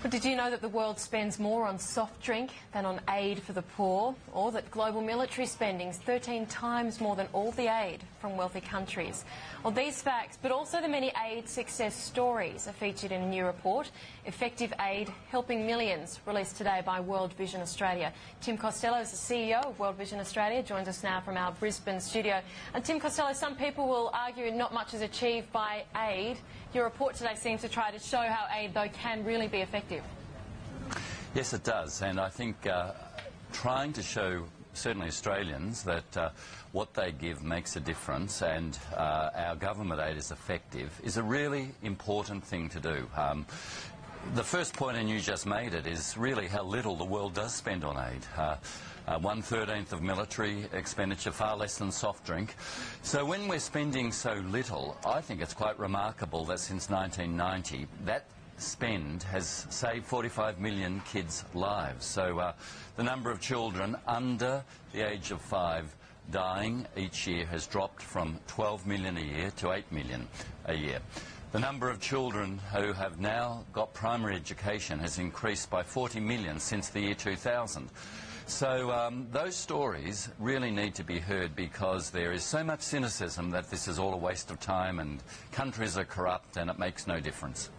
But did you know that the world spends more on soft drink than on aid for the poor? Or that global military spending is 13 times more than all the aid from wealthy countries? Well, these facts, but also the many aid success stories, are featured in a new report, Effective Aid Helping Millions, released today by World Vision Australia. Tim Costello is the CEO of World Vision Australia, joins us now from our Brisbane studio. And Tim Costello, some people will argue not much is achieved by aid. Your report today seems to try to show how aid, though, can really be effective. Yes, it does, and I think trying to show certainly Australians that what they give makes a difference and our government aid is effective is a really important thing to do. The first point, and you just made it, is really how little the world does spend on aid. 1/13 of military expenditure, far less than soft drink. So when we're spending so little, I think it's quite remarkable that since 1990, that spend has saved 45 million kids' lives. So the number of children under the age of 5 dying each year has dropped from 12 million a year to 8 million a year. The number of children who have now got primary education has increased by 40 million since the year 2000. So those stories really need to be heard because there is so much cynicism that this is all a waste of time and countries are corrupt and it makes no difference.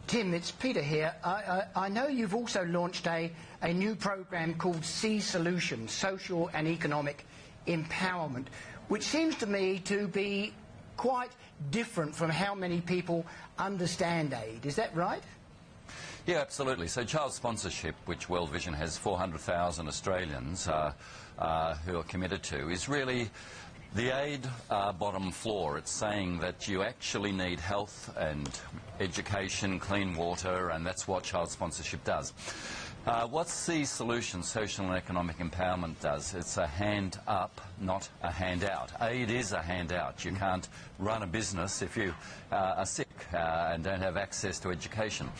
Tim, it's Peter here. I know you've also launched a new program called C Solutions, Social and Economic Empowerment, which seems to me to be quite different from how many people understand aid. Is that right? Yeah, absolutely. So child sponsorship, which World Vision has 400,000 Australians who are committed to, is really the aid bottom floor. It's saying that you actually need health and education, clean water, and that's what child sponsorship does. What C Solutions, Social and Economic Empowerment, does, it's a hand up, not a handout. Aid is a handout. You can't run a business if you are sick and don't have access to education.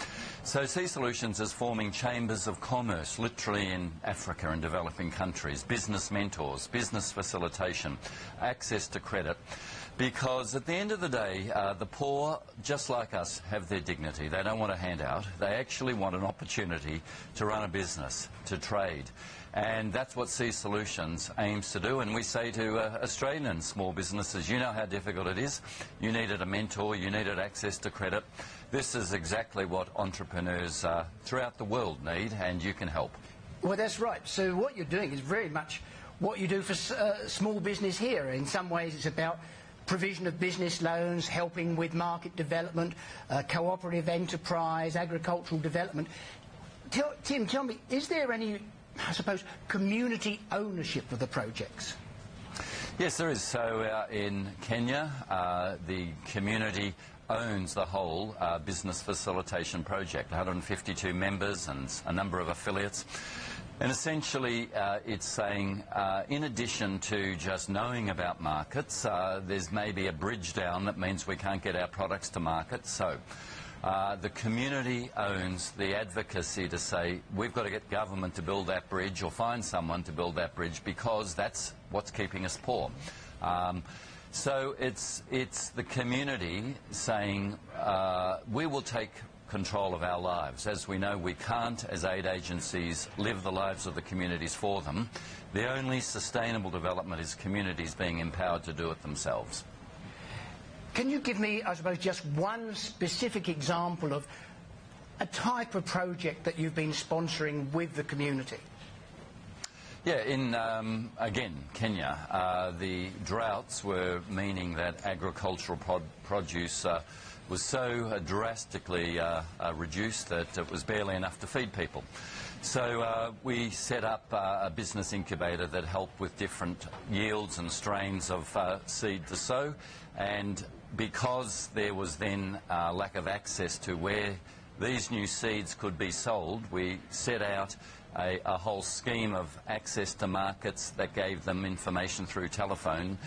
So C Solutions is forming chambers of commerce, literally in Africa and developing countries, business mentors, business facilitation, access to credit. Because at the end of the day, the poor, just like us, have their dignity. They don't want a handout. They actually want an opportunity to run a business, to trade. And that's what C Solutions aims to do. And we say to Australian small businesses, you know how difficult it is. You needed a mentor. You needed access to credit. This is exactly what entrepreneurs throughout the world need, and you can help. Well, that's right. So what you're doing is very much what you do for small business here. In some ways, it's about provision of business loans, helping with market development, cooperative enterprise, agricultural development. Tim, tell me, is there any, I suppose, community ownership of the projects? Yes, there is. So in Kenya, the community owns the whole business facilitation project, 152 members and a number of affiliates. And essentially, it's saying, in addition to just knowing about markets, there's maybe a bridge down that means we can't get our products to market. So the community owns the advocacy to say, we've got to get government to build that bridge or find someone to build that bridge because that's what's keeping us poor. So it's the community saying, we will take control of our lives. As we know, we can't, as aid agencies, live the lives of the communities for them. The only sustainable development is communities being empowered to do it themselves. Can you give me, I suppose, just one specific example of a type of project that you've been sponsoring with the community? Yeah, in, again, Kenya, the droughts were meaning that agricultural produce was so drastically reduced that it was barely enough to feed people. So we set up a business incubator that helped with different yields and strains of seed to sow, and because there was then lack of access to where these new seeds could be sold, we set out a whole scheme of access to markets that gave them information through telephone,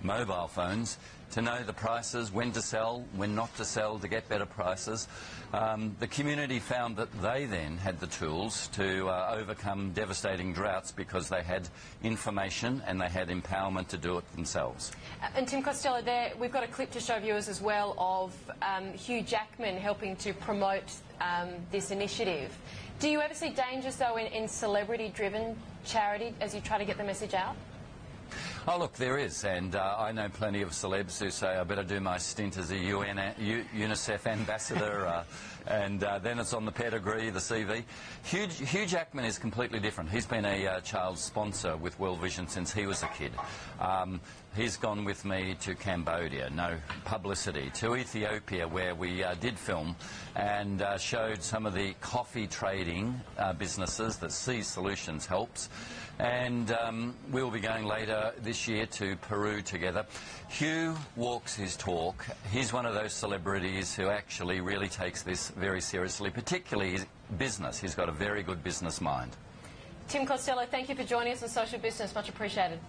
mobile phones, to know the prices, when to sell, when not to sell, to get better prices. The community found that they then had the tools to overcome devastating droughts because they had information and they had empowerment to do it themselves. And Tim Costello, there we've got a clip to show viewers as well of Hugh Jackman helping to promote this initiative. Do you ever see dangers, though, in celebrity-driven charity as you try to get the message out? Oh, look, there is, and I know plenty of celebs who say I better do my stint as a UNICEF ambassador, and then it's on the pedigree, the CV. Hugh Jackman is completely different. He's been a child sponsor with World Vision since he was a kid. He's gone with me to Cambodia, no publicity, to Ethiopia, where we did film and showed some of the coffee trading businesses that Seas Solutions helps. And we'll be going later this year to Peru together. Hugh walks his talk. He's one of those celebrities who actually really takes this very seriously, particularly his business. He's got a very good business mind. Tim Costello, thank you for joining us on Social Business. Much appreciated.